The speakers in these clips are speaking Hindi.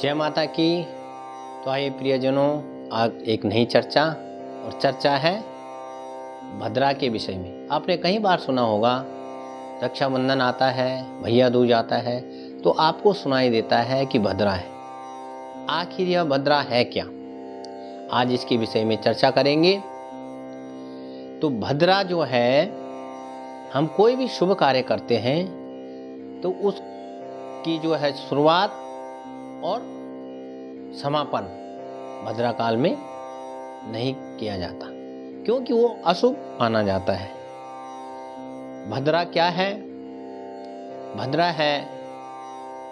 जय माता की। तो आइए प्रियजनों, आज एक नई चर्चा, और चर्चा है भद्रा के विषय में। आपने कई बार सुना होगा, रक्षाबंधन आता है, भैया दूज आता है, तो आपको सुनाई देता है कि भद्रा है। आखिर यह भद्रा है क्या? आज इसके विषय में चर्चा करेंगे। तो भद्रा जो है, हम कोई भी शुभ कार्य करते हैं तो उसकी जो है शुरुआत और समापन भद्रा काल में नहीं किया जाता, क्योंकि वो अशुभ माना जाता है। भद्रा क्या है? भद्रा है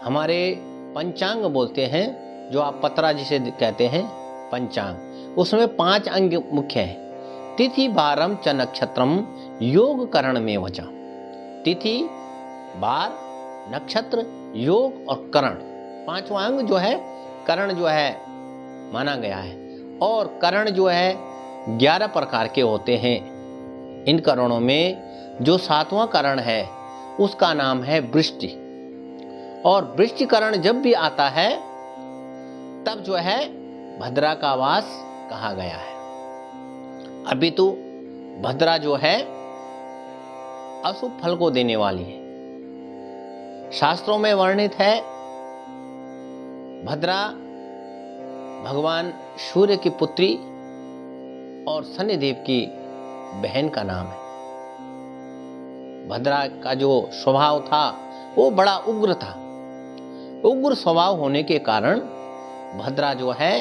हमारे पंचांग बोलते हैं, जो आप पतरा जिसे कहते हैं पंचांग, उसमें 5 अंग मुख्य हैं। तिथि बारम च नक्षत्रम योग करण में वचा। तिथि, बार, नक्षत्र, योग और करण, 5वां अंग जो है करण जो है माना गया है। और करण जो है 11 प्रकार के होते हैं। इन करणों में जो 7वां करण है उसका नाम है वृष्टि। और वृष्टि करण जब भी आता है तब जो है भद्रा का वास कहा गया है। अभी तो भद्रा जो है अशुभ फल को देने वाली है। शास्त्रों में वर्णित है, भद्रा भगवान सूर्य की पुत्री और शनिदेव की बहन का नाम है। भद्रा का जो स्वभाव था वो बड़ा उग्र था। उग्र स्वभाव होने के कारण भद्रा जो है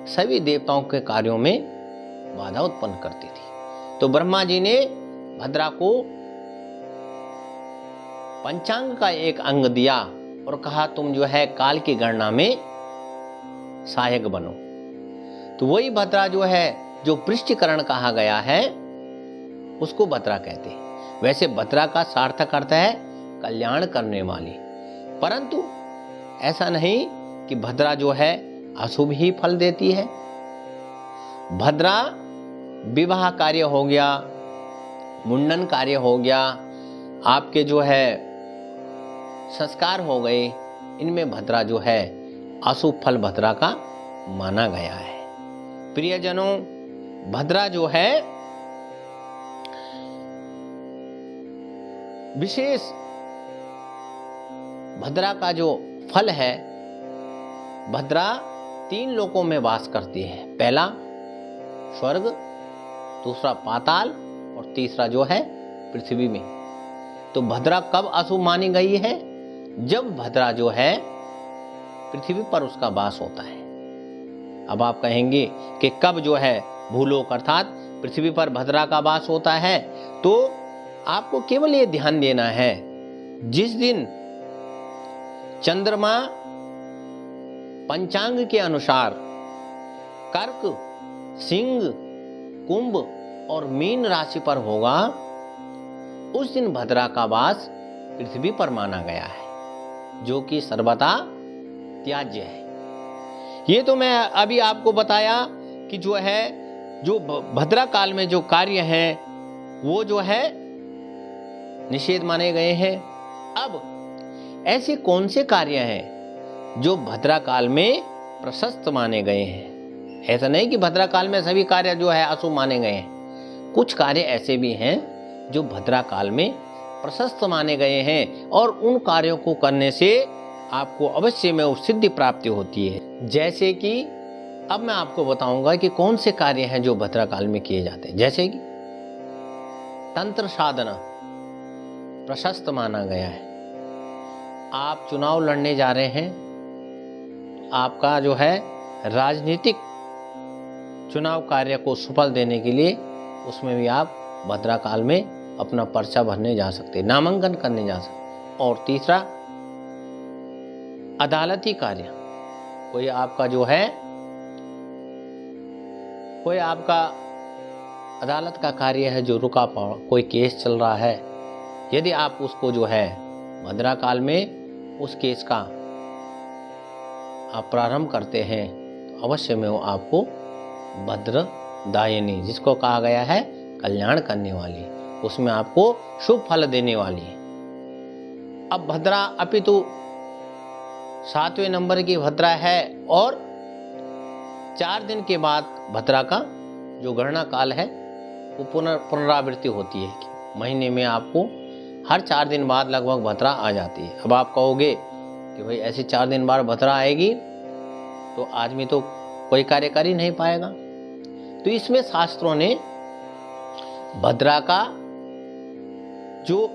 सभी देवताओं के कार्यों में बाधा उत्पन्न करती थी। तो ब्रह्मा जी ने भद्रा को पंचांग का एक अंग दिया और कहा, तुम जो है काल की गणना में सहायक बनो। तो वही भद्रा जो है, जो वृष्टिकरण कहा गया है, उसको भद्रा कहते हैं। वैसे भद्रा का सार्थक अर्थ है कल्याण करने वाली, परंतु ऐसा नहीं कि भद्रा जो है अशुभ ही फल देती है। भद्रा विवाह कार्य हो गया, मुंडन कार्य हो गया, आपके जो है संस्कार हो गए, इनमें भद्रा जो है अशुभ फल भद्रा का माना गया है। प्रियजनों, भद्रा जो है विशेष, भद्रा का जो फल है, भद्रा 3 लोकों में वास करती है। पहला स्वर्ग, दूसरा पाताल और तीसरा जो है पृथ्वी में। तो भद्रा कब अशुभ मानी गई है? जब भद्रा जो है पृथ्वी पर उसका वास होता है। अब आप कहेंगे कि कब जो है भूलोक अर्थात पृथ्वी पर भद्रा का वास होता है? तो आपको केवल ये ध्यान देना है, जिस दिन चंद्रमा पंचांग के अनुसार कर्क, सिंह, कुंभ और मीन राशि पर होगा, उस दिन भद्रा का वास पृथ्वी पर माना गया है, जो कि सर्वथा त्याज्य है। ये तो मैं अभी आपको बताया कि जो है, जो भद्रा काल में जो कार्य हैं वो जो है निषेध माने गए हैं। अब ऐसे कौन से कार्य हैं जो भद्रा काल में प्रशस्त माने गए हैं? ऐसा नहीं कि भद्रा काल में सभी कार्य जो है अशुभ माने गए हैं। कुछ कार्य ऐसे भी हैं जो भद्रा काल में प्रशस्त माने गए हैं, और उन कार्यों को करने से आपको अवश्य में सिद्धि प्राप्ति होती है। जैसे कि अब मैं आपको बताऊंगा कि कौन से कार्य हैं जो भद्रा काल में किए जाते हैं। जैसे कि तंत्र साधना प्रशस्त माना गया है। आप चुनाव लड़ने जा रहे हैं, आपका जो है राजनीतिक चुनाव कार्य को सफल देने के लिए उसमें भी आप भद्रा काल में अपना पर्चा भरने जा सकते, नामांकन करने जा सकते। और तीसरा अदालती कार्य, कोई आपका जो है, कोई आपका अदालत का कार्य है जो रुका पड़ा, कोई केस चल रहा है, यदि आप उसको जो है भद्रा काल में उस केस का आप प्रारंभ करते हैं, तो अवश्य में वो आपको भद्रदायिनी, जिसको कहा गया है कल्याण करने वाली, उसमें आपको शुभ फल देने वाली है। अब भद्रा अपितु 7वें नंबर की भद्रा है और 4 दिन के बाद भद्रा का जो गणना काल है वो पुनरावृत्ति होती है कि महीने में आपको हर 4 दिन बाद लगभग भद्रा आ जाती है। अब आप कहोगे कि भाई ऐसे 4 दिन बाद भद्रा आएगी तो आदमी तो कोई कार्य कर ही नहीं पाएगा। तो इसमें शास्त्रों ने भद्रा का जो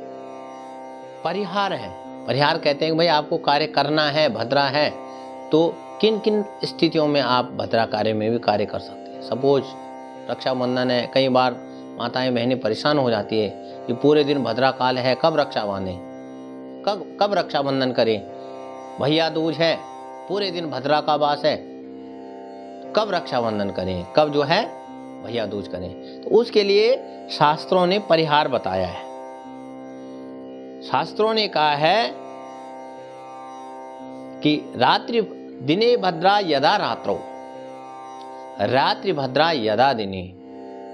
परिहार है, परिहार कहते हैं कि भाई आपको कार्य करना है, भद्रा है तो किन किन स्थितियों में आप भद्रा कार्य में भी कार्य कर सकते हैं। सपोज रक्षाबंधन है, कई बार माताएं बहनें परेशान हो जाती है कि पूरे दिन भद्रा काल है, कब रक्षा बांधें, कब रक्षाबंधन करें। भैया दूज है, पूरे दिन भद्रा का वास है, कब रक्षाबंधन करें, कब जो है भैया दूज करें। तो उसके लिए शास्त्रों ने परिहार बताया है। शास्त्रों ने कहा है कि रात्रि दिने भद्रा यदा रात्रौ, रात्रि भद्रा यदा दिने,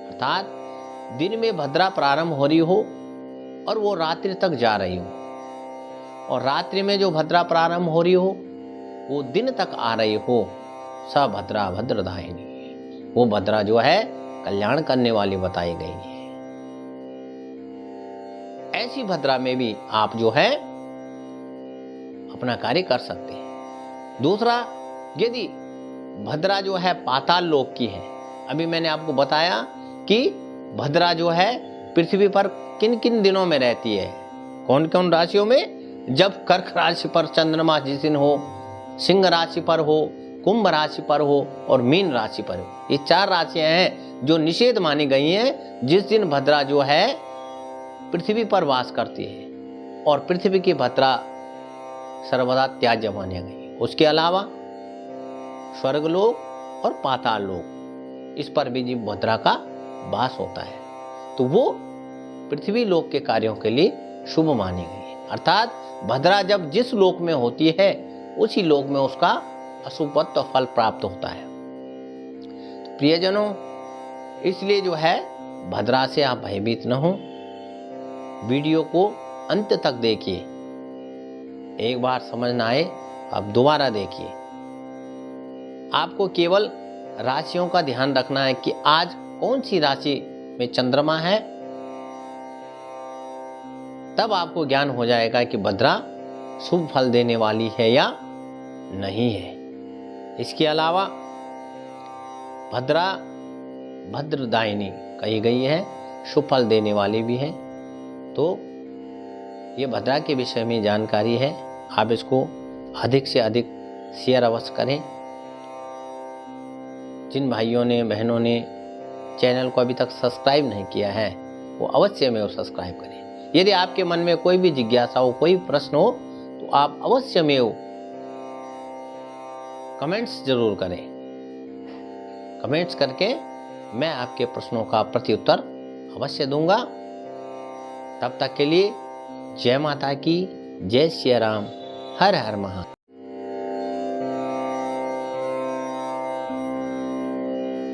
अर्थात दिन में भद्रा प्रारंभ हो रही हो और वो रात्रि तक जा रही हो, और रात्रि में जो भद्रा प्रारंभ हो रही हो वो दिन तक आ रही हो, स भद्रा भद्रदायिनी, वो भद्रा जो है कल्याण करने वाली बताई गई है। ऐसी भद्रा में भी आप जो है अपना कार्य कर सकते हैं। दूसरा, यदि भद्रा जो है पाताल लोक की है, अभी मैंने आपको बताया कि भद्रा जो है पृथ्वी पर किन किन दिनों में रहती है, कौन कौन राशियों में। जब कर्क राशि पर चंद्रमा जिस दिन हो, सिंह राशि पर हो, कुंभ राशि पर हो और मीन राशि पर हो, ये 4 राशियां हैं जो निषेध मानी गई हैं जिस दिन भद्रा जो है पृथ्वी पर वास करती है, और पृथ्वी की भद्रा सर्वदा त्याज्य मानी गई। उसके अलावा स्वर्गलोक और पाताल लोक, इस पर भी जीव भद्रा का वास होता है, तो वो पृथ्वी लोक के कार्यों के लिए शुभ मानी गई है। अर्थात भद्रा जब जिस लोक में होती है उसी लोक में उसका अशुभत्व फल प्राप्त होता है। तो प्रियजनों, इसलिए जो है भद्रा से आप भयभीत न हो। वीडियो को अंत तक देखिए, एक बार समझ ना आए आप दोबारा देखिए। आपको केवल राशियों का ध्यान रखना है कि आज कौन सी राशि में चंद्रमा है, तब आपको ज्ञान हो जाएगा कि भद्रा शुभ फल देने वाली है या नहीं है। इसके अलावा भद्रा भद्रदायिनी कही गई है, शुभ फल देने वाली भी है। तो ये भद्रा के विषय में जानकारी है, आप इसको अधिक से अधिक शेयर अवश्य करें। जिन भाइयों ने बहनों ने चैनल को अभी तक सब्सक्राइब नहीं किया है वो अवश्य में सब्सक्राइब करें। यदि आपके मन में कोई भी जिज्ञासा हो, कोई प्रश्न हो, तो आप अवश्य में कमेंट्स जरूर करें। कमेंट्स करके मैं आपके प्रश्नों का प्रत्युत्तर अवश्य दूंगा। तब तक के लिए जय माता की, जय श्री राम, हर हर महादेव।